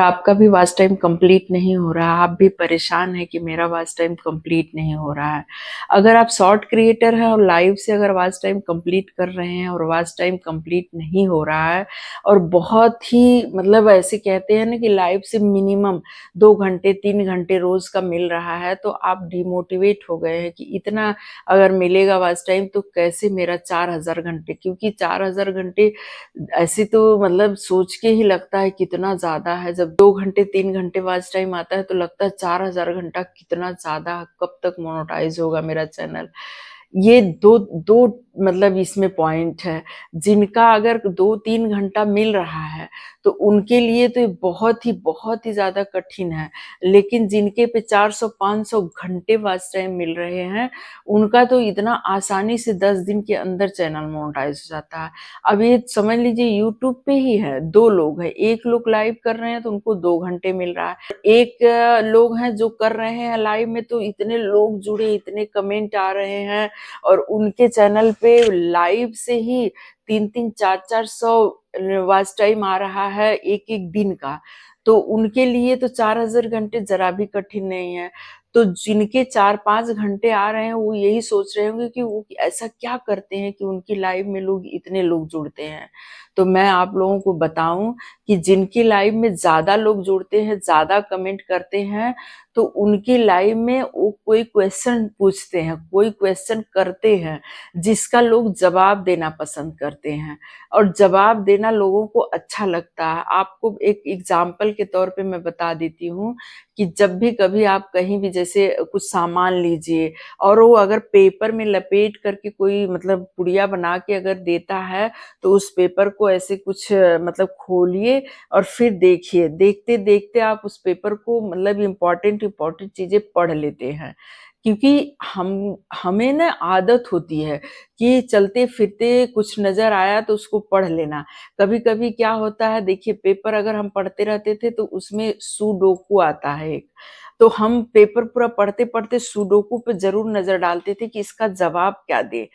आपका भी watch time complete नहीं हो रहा, आप भी परेशान हैं कि मेरा वॉच टाइम कंप्लीट नहीं हो रहा है। अगर आप शॉर्ट क्रिएटर हैं और लाइव से अगर वॉच टाइम कंप्लीट कर रहे हैं और वॉच टाइम कंप्लीट नहीं हो रहा है और बहुत ही मतलब ऐसे कहते हैं ना कि लाइव से मिनिमम 2 घंटे 3 घंटे रोज का मिल रहा है, तो आप डिमोटिवेट हो गए हैं कि इतना अगर मिलेगा वॉच टाइम तो कैसे मेरा 4,000 घंटे, क्योंकि 4,000 घंटे ऐसे तो मतलब सोच के ही लगता है कितना ज्यादा है। जब 2 घंटे 3 घंटे वॉच टाइम आता है तो लगता है 4,000 घंटा कितना ज्यादा, कब तक मोनेटाइज होगा मेरा चैनल। ये दो दो मतलब इसमें पॉइंट है। जिनका अगर 2-3 घंटा मिल रहा है तो उनके लिए तो ये बहुत ही ज्यादा कठिन है, लेकिन जिनके पे 400-500 घंटे वॉच टाइम मिल रहे हैं उनका तो इतना आसानी से 10 दिन के अंदर चैनल मोनेटाइज हो जाता है। अब ये समझ लीजिए यूट्यूब पे ही है, दो लोग हैं, एक लोग लाइव कर रहे हैं तो उनको 2 घंटे मिल रहा है, एक लोग हैं जो कर रहे हैं लाइव में तो इतने लोग जुड़े, इतने कमेंट आ रहे हैं और उनके चैनल पे लाइव से ही 3-3 4-4 सौ वॉच टाइम आ रहा है एक एक दिन का। तो उनके लिए तो 4,000 घंटे जरा भी कठिन नहीं है। तो जिनके 4-5 घंटे आ रहे हैं वो यही सोच रहे होंगे कि वो ऐसा क्या करते हैं कि उनकी लाइव में लोग इतने लोग जुड़ते हैं। तो मैं आप लोगों को बताऊं कि जिनकी लाइव में ज्यादा लोग जुड़ते हैं, ज्यादा कमेंट करते हैं, तो उनकी लाइव में वो कोई क्वेश्चन पूछते हैं, कोई क्वेश्चन करते हैं जिसका लोग जवाब देना पसंद करते हैं और जवाब देना लोगों को अच्छा लगता है। आपको एक एग्जाम्पल के तौर पे मैं बता देती हूँ कि जब भी कभी आप कहीं भी जैसे कुछ सामान लीजिए और वो अगर पेपर में लपेट करके कोई मतलब पुड़िया बना के अगर देता है तो उस पेपर को ऐसे कुछ मतलब खोलिए और फिर देखिए, देखते देखते आप उस पेपर को मतलब इम्पोर्टेंट इम्पोर्टेंट चीजें पढ़ लेते हैं। क्योंकि हमें ना आदत होती है कि चलते फिरते कुछ नजर आया तो उसको पढ़ लेना। कभी कभी क्या होता है, देखिए पेपर अगर हम पढ़ते रहते थे तो उसमें सुडोकू आता है एक, तो हम पेपर पूरा पढ़ते पढ़ते सुडोकू पे जरूर नजर डालते थे कि इसका जवाब क्या दे।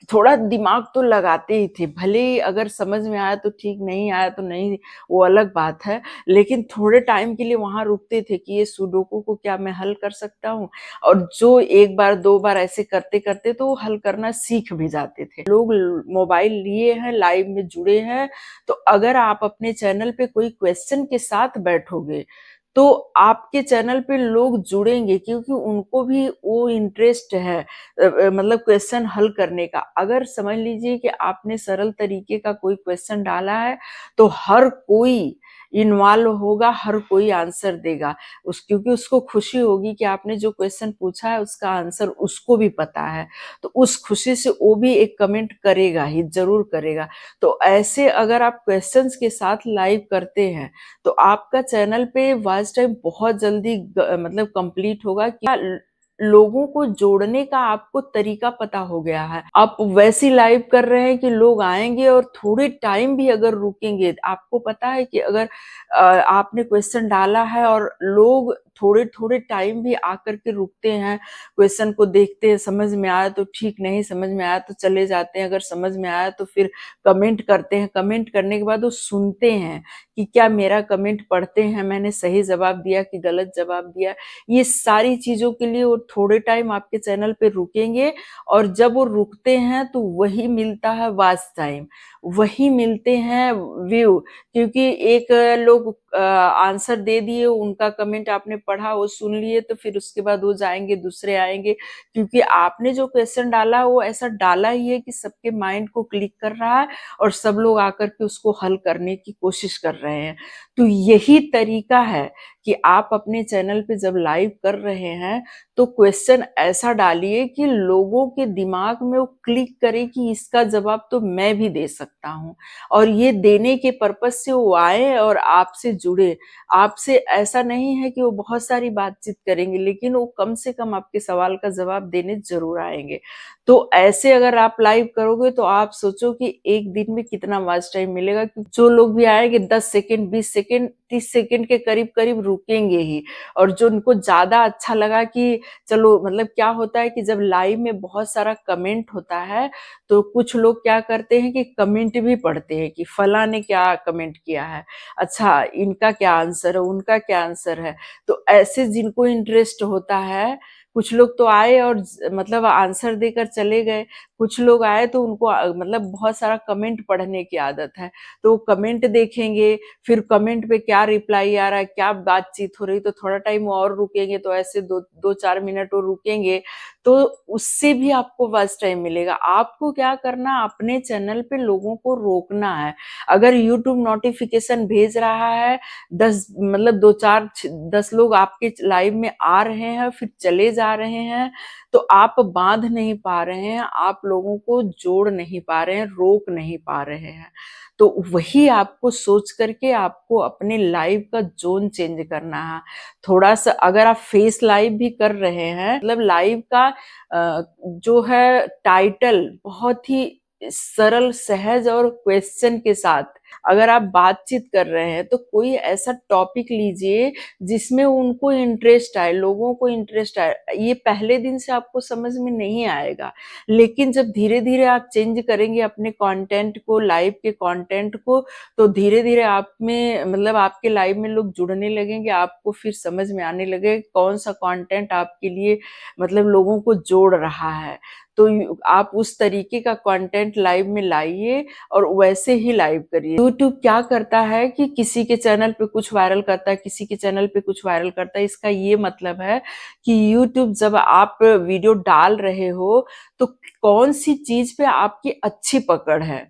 थोड़ा दिमाग तो लगाते ही थे, भले ही अगर समझ में आया तो ठीक, नहीं आया तो नहीं, वो अलग बात है, लेकिन थोड़े टाइम के लिए वहां रुकते थे कि ये सुडोकू को क्या मैं हल कर सकता हूँ। और जो एक बार दो बार ऐसे करते करते तो वो हल करना सीख भी जाते थे। लोग मोबाइल लिए हैं, लाइव में जुड़े हैं, तो अगर आप अपने चैनल पे कोई क्वेश्चन के साथ बैठोगे तो आपके चैनल पे लोग जुड़ेंगे, क्योंकि उनको भी वो इंटरेस्ट है मतलब क्वेश्चन हल करने का। अगर समझ लीजिए कि आपने सरल तरीके का कोई क्वेश्चन डाला है तो हर कोई इन्वॉल्व होगा, हर कोई आंसर देगा क्योंकि उसको खुशी होगी कि आपने जो क्वेश्चन पूछा है उसका आंसर उसको भी पता है, तो उस खुशी से वो भी एक कमेंट करेगा ही, जरूर करेगा। तो ऐसे अगर आप क्वेश्चंस के साथ लाइव करते हैं तो आपका चैनल पे वॉच टाइम बहुत जल्दी मतलब कंप्लीट होगा। क्या लोगों को जोड़ने का आपको तरीका पता हो गया है, आप वैसी लाइव कर रहे हैं कि लोग आएंगे और थोड़े टाइम भी अगर रुकेंगे, आपको पता है कि अगर आपने क्वेश्चन डाला है और लोग थोड़े थोड़े टाइम भी आकर के रुकते हैं, क्वेश्चन को देखते हैं, समझ में आया तो ठीक, नहीं समझ में आया तो चले जाते हैं, अगर समझ में आया तो फिर कमेंट करते हैं, कमेंट करने के बाद वो सुनते हैं कि क्या मेरा कमेंट पढ़ते हैं, मैंने सही जवाब दिया कि गलत जवाब दिया। ये सारी चीजों के लिए वो थोड़े टाइम आपके चैनल पे रुकेंगे और जब वो रुकते हैं तो वही मिलता है वॉच टाइम, वही मिलते हैं व्यू। क्योंकि एक लोग आंसर दे दिए, उनका कमेंट आपने पढ़ा, वो सुन लिए, तो फिर उसके बाद वो जाएंगे, दूसरे आएंगे, क्योंकि आपने जो क्वेश्चन डाला वो ऐसा डाला ही है कि सबके माइंड को क्लिक कर रहा है और सब लोग आकर के उसको हल करने की कोशिश कर रहे हैं। तो यही तरीका है कि आप अपने चैनल पे जब लाइव कर रहे हैं तो क्वेश्चन ऐसा डालिए कि लोगों के दिमाग में वो क्लिक करे कि इसका जवाब तो मैं भी दे सकता हूँ, और ये देने के पर्पज से वो आए और आपसे जुड़े। आपसे ऐसा नहीं है कि वो बहुत सारी बातचीत करेंगे, लेकिन वो कम से कम आपके सवाल का जवाब देने जरूर आएंगे। तो ऐसे अगर आप लाइव करोगे तो आप सोचो कि एक दिन में कितना वॉच टाइम मिलेगा। जो लोग भी आएंगे 10 सेकेंड 20 सेकेंड 30 सेकेंड के करीब करीब रुक रुकेंगे ही। और जो उनको ज़्यादा अच्छा लगा कि चलो मतलब क्या होता है कि जब लाइव में बहुत सारा कमेंट होता है, तो कुछ लोग क्या करते हैं कि कमेंट भी पढ़ते हैं कि फलाँ ने क्या कमेंट किया है, अच्छा इनका क्या आंसर है, उनका क्या आंसर है। तो ऐसे जिनको इंटरेस्ट होता है, कुछ लोग तो आए और मतलब आंसर देकर चले गए, कुछ लोग आए तो उनको मतलब बहुत सारा कमेंट पढ़ने की आदत है, तो कमेंट देखेंगे, फिर कमेंट पे क्या रिप्लाई आ रहा है, क्या बातचीत हो रही, तो थोड़ा टाइम और रुकेंगे, तो ऐसे 2-4 मिनट और रुकेंगे, तो उससे भी आपको वॉच टाइम मिलेगा। आपको क्या करना, अपने चैनल पे लोगों को रोकना है। अगर यूट्यूब नोटिफिकेशन भेज रहा है, 10 मतलब 2-4 10 लोग आपके लाइव में आ रहे हैं, फिर चले जा रहे हैं, तो आप बांध नहीं पा रहे हैं, आप लोगों को जोड़ नहीं पा रहे हैं, रोक नहीं पा रहे हैं। तो वही आपको सोच करके आपको अपने लाइव का ज़ोन चेंज करना है। थोड़ा-सा अगर आप फेस लाइव भी कर रहे हैं, मतलब लाइव का जो है टाइटल बहुत ही सरल, सहज और क्वेश्चन के साथ अगर आप बातचीत कर रहे हैं, तो कोई ऐसा टॉपिक लीजिए जिसमें उनको इंटरेस्ट आए, लोगों को इंटरेस्ट आए। ये पहले दिन से आपको समझ में नहीं आएगा, लेकिन जब धीरे-धीरे आप चेंज करेंगे अपने कंटेंट को, लाइव के कंटेंट को, तो धीरे-धीरे आप में मतलब आपके लाइव में लोग जुड़ने लगेंगे, आपको फिर समझ में आने लगेगा कौन-सा कंटेंट आपके लिए मतलब लोगों को जोड़ रहा है। तो आप उस तरीके का कंटेंट लाइव में लाइए और वैसे ही लाइव करिए। यूट्यूब क्या करता है कि किसी के चैनल पे कुछ वायरल करता है, किसी के चैनल पे कुछ वायरल करता है। इसका ये मतलब है कि यूट्यूब जब आप वीडियो डाल रहे हो, तो कौन-सी चीज़ पे आपकी अच्छी पकड़ है।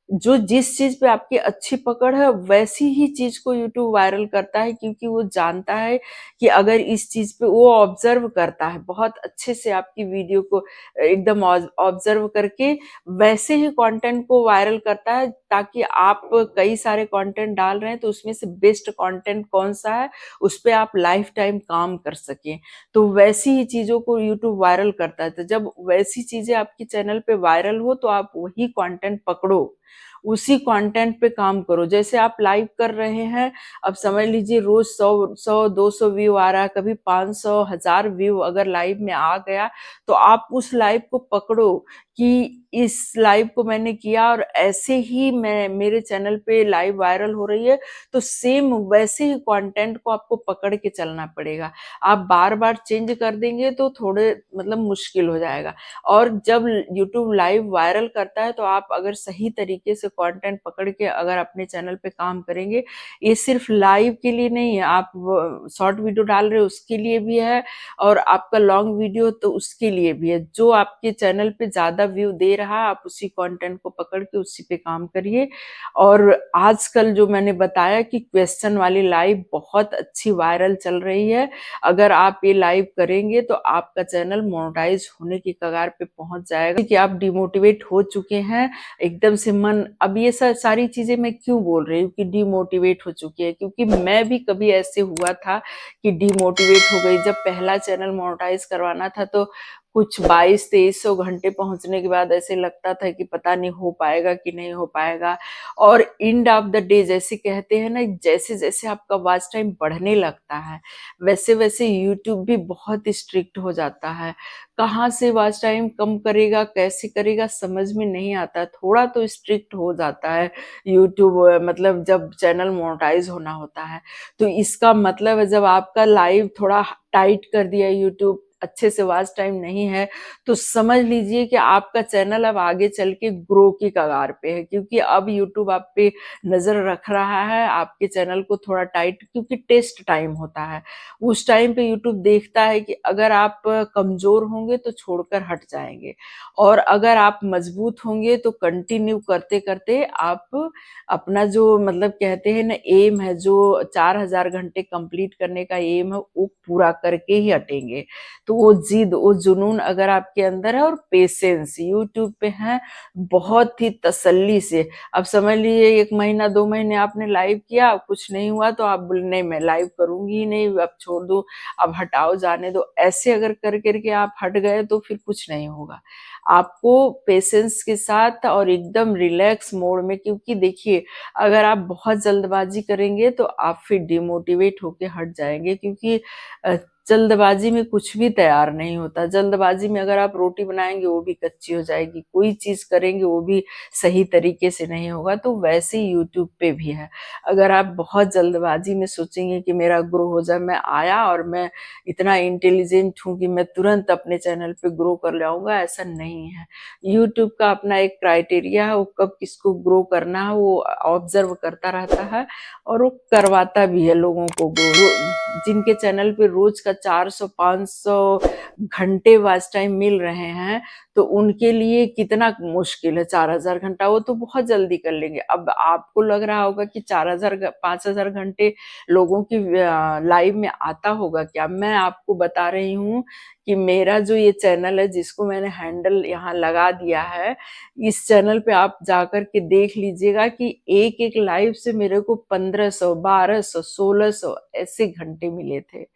जो जिस चीज़ पे आपकी अच्छी पकड़ है, वैसी ही चीज़ को यूट्यूब वायरल करता है, क्योंकि वो जानता है कि अगर इस चीज़ पे वो ऑब्ज़र्व करता है, बहुत अच्छे से आपकी वीडियो को एकदम ऑब्ज़र्व करके वैसे ही कंटेंट को वायरल करता है, ताकि आप कई सारे कंटेंट डाल रहे हैं, तो उसमें से बेस्ट कंटेंट कौन-सा है, उस पे आप लाइफ टाइम काम कर सकें। तो वैसी ही चीज़ों को यूट्यूब वायरल करता है। तो जब वैसी चीज़ें आपके चैनल पे वायरल हो, तो आप वही कंटेंट पकड़ो, उसी कंटेंट पे काम करो। जैसे आप लाइव कर रहे हैं, अब समझ लीजिए रोज़ 100-200 व्यू आ रहा है, कभी 500, 1000 व्यू अगर लाइव में आ गया, तो आप उस लाइव को पकड़ो कि इस लाइव को मैंने किया और ऐसे ही मैं मेरे चैनल पे लाइव वायरल हो रही है, तो सेम वैसे ही कंटेंट को आपको पकड़ के चलना पड़ेगा। आप बार-बार चेंज कर देंगे तो थोड़े मतलब मुश्किल हो जाएगा। और जब यूट्यूब लाइव वायरल करता है, तो आप अगर सही तरीके से कंटेंट पकड़ के अगर अपने चैनल पे काम करेंगे, ये सिर्फ लाइव के लिए नहीं है, आप शॉर्ट वीडियो डाल रहे हो उसके लिए भी है, और आपका लॉन्ग वीडियो तो उसके लिए भी है। जो आपके चैनल पे ज़्यादा व्यू दे रहा है, आप उसी कंटेंट को पकड़ के उसी पे काम करिए। और आजकल जो मैंने बताया कि क्वेश्चन वाली लाइव बहुत अच्छी वायरल चल रही है, अगर आप ये लाइव करेंगे तो आपका चैनल मोनेटाइज होने की कगार पे पहुंच जाएगा। कि आप डिमोटिवेट हो चुके हैं, एकदम से मन, अब ये सारी चीजें मैं क्यों बोल रही हूँ कि डिमोटिवेट हो चुकी है, क्योंकि मैं भी कभी ऐसे हुआ था कि डिमोटिवेट हो गई। जब पहला चैनल मोनेटाइज करवाना था, तो कुछ 2200-2300 घंटे पहुंचने के बाद ऐसे लगता था कि पता नहीं हो पाएगा कि नहीं हो पाएगा। और एंड ऑफ द डे जैसे कहते हैं ना, जैसे जैसे आपका वॉच टाइम बढ़ने लगता है, वैसे वैसे यूट्यूब भी बहुत स्ट्रिक्ट हो जाता है। कहाँ से वॉच टाइम कम करेगा, कैसे करेगा, समझ में नहीं आता। थोड़ा तो स्ट्रिक्ट हो जाता है यूट्यूब, मतलब जब चैनल मोनेटाइज होना होता है। तो इसका मतलब है जब आपका लाइव थोड़ा टाइट कर दिया यूट्यूब, अच्छे से वॉच टाइम नहीं है, तो समझ लीजिए कि आपका चैनल अब आगे चल के ग्रो की कगार पे है, क्योंकि अब यूट्यूब आप पे नज़र रख रहा है, आपके चैनल को थोड़ा टाइट, क्योंकि टेस्ट टाइम होता है। उस टाइम पे यूट्यूब देखता है कि अगर आप कमज़ोर होंगे तो छोड़कर हट जाएँगे, और अगर आप मज़बूत होंगे तो कंटिन्यू करते-करते आप अपना जो मतलब कहते हैं ना एम है, जो 4000 घंटे कंप्लीट करने का एम है, वो पूरा करके ही हटेंगे। तो वो ज़िद, वो जुनून अगर आपके अंदर है, और पेशेंस यूट्यूब पे है, बहुत ही तसल्ली से, अब समझ लीजिए 1 महीना 2 महीने आपने लाइव किया, कुछ नहीं हुआ, तो आप बोले नहीं मैं लाइव करूँगी ही नहीं, अब छोड़ दो, अब हटाओ, जाने दो। ऐसे अगर कर कर के आप हट गए तो फिर कुछ नहीं होगा। आपको पेशेंस के साथ और एकदम रिलैक्स मोड में, क्योंकि देखिए अगर आप बहुत जल्दबाजी करेंगे तो आप फिर डिमोटिवेट होके हट जाएंगे, क्योंकि जल्दबाजी में कुछ भी तैयार नहीं होता। जल्दबाजी में अगर आप रोटी बनाएंगे वो भी कच्ची हो जाएगी, कोई चीज करेंगे वो भी सही तरीके से नहीं होगा। तो वैसे ही यूट्यूब पे भी है, अगर आप बहुत जल्दबाजी में सोचेंगे कि मेरा ग्रो हो जाए, मैं आया और मैं इतना इंटेलिजेंट हूँ कि मैं तुरंत अपने चैनल पे ग्रो कर लाऊंगा, ऐसा नहीं है। यूट्यूब का अपना एक क्राइटेरिया है, वो कब किसको ग्रो करना है वो ऑब्जर्व करता रहता है और वो करवाता भी है लोगों को ग्रो। जिनके चैनल पे रोज का 400-500 घंटे वॉच टाइम मिल रहे हैं, तो उनके लिए कितना मुश्किल है 4000 घंटा, वो तो बहुत जल्दी कर लेंगे। अब आपको लग रहा होगा कि 4000 5000 घंटे लोगों की लाइव में आता होगा क्या? मैं आपको बता रही हूँ कि मेरा जो ये चैनल है, जिसको मैंने हैंडल यहाँ लगा दिया है, इस चैनल पे आप जाकर के देख लीजिएगा कि एक एक लाइव से मेरे को 1500 1200 1600 ऐसे घंटे मिले थे।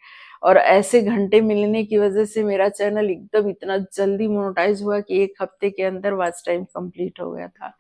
और ऐसे घंटे मिलने की वजह से मेरा चैनल एकदम इतना जल्दी मोनेटाइज हुआ कि 1 हफ्ते के अंदर वॉच टाइम कंप्लीट हो गया था।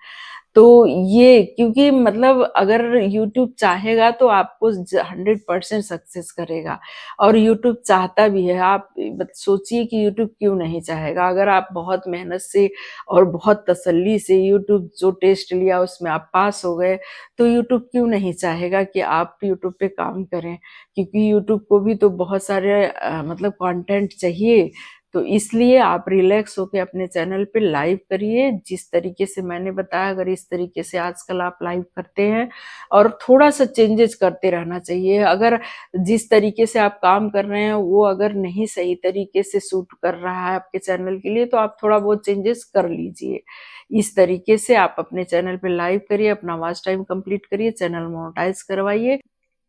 तो ये क्योंकि मतलब अगर यूट्यूब चाहेगा तो आपको 100% सक्सेस करेगा, और यूट्यूब चाहता भी है। आप सोचिए कि यूट्यूब क्यों नहीं चाहेगा? अगर आप बहुत मेहनत से और बहुत तसल्ली से यूट्यूब जो टेस्ट लिया उसमें आप पास हो गए, तो यूट्यूब क्यों नहीं चाहेगा कि आप यूट्यूब पे काम करें? क्योंकि यूट्यूब को भी तो बहुत सारे मतलब कंटेंट चाहिए। तो इसलिए आप रिलैक्स होके अपने चैनल पे लाइव करिए, जिस तरीके से मैंने बताया। अगर इस तरीके से आजकल आप लाइव करते हैं, और थोड़ा सा चेंजेस करते रहना चाहिए। अगर जिस तरीके से आप काम कर रहे हैं वो अगर नहीं सही तरीके से सूट कर रहा है आपके चैनल के लिए, तो आप थोड़ा बहुत चेंजेस कर लीजिए। इस तरीके से आप अपने चैनल पे लाइव करिए, अपना वॉच टाइम कंप्लीट करिए, चैनल मोनेटाइज करवाइए।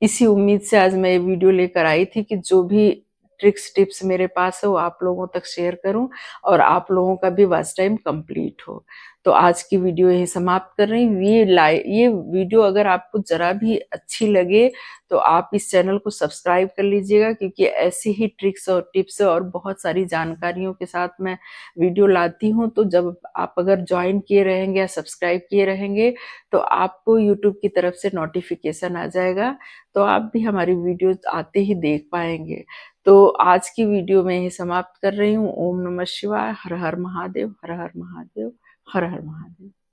इसी उम्मीद से आज मैं ये वीडियो लेकर आई थी कि जो भी ट्रिक्स टिप्स मेरे पास है वो आप लोगों तक शेयर करूं, और आप लोगों का भी वॉच टाइम कंप्लीट हो। तो आज की वीडियो यही समाप्त कर रही हूँ। ये वीडियो अगर आपको जरा भी अच्छी लगे तो आप इस चैनल को सब्सक्राइब कर लीजिएगा, क्योंकि ऐसी ही ट्रिक्स और टिप्स और बहुत सारी जानकारियों के साथ मैं वीडियो लाती हूँ। तो जब आप अगर ज्वाइन किए रहेंगे या सब्सक्राइब किए रहेंगे, तो आपको यूट्यूब की तरफ से नोटिफिकेशन आ जाएगा, तो आप भी हमारी वीडियो आते ही देख पाएंगे। तो आज की वीडियो में ही समाप्त कर रही हूँ। ओम नमः शिवाय। हर हर महादेव, हर हर महादेव, हर हर महादेव।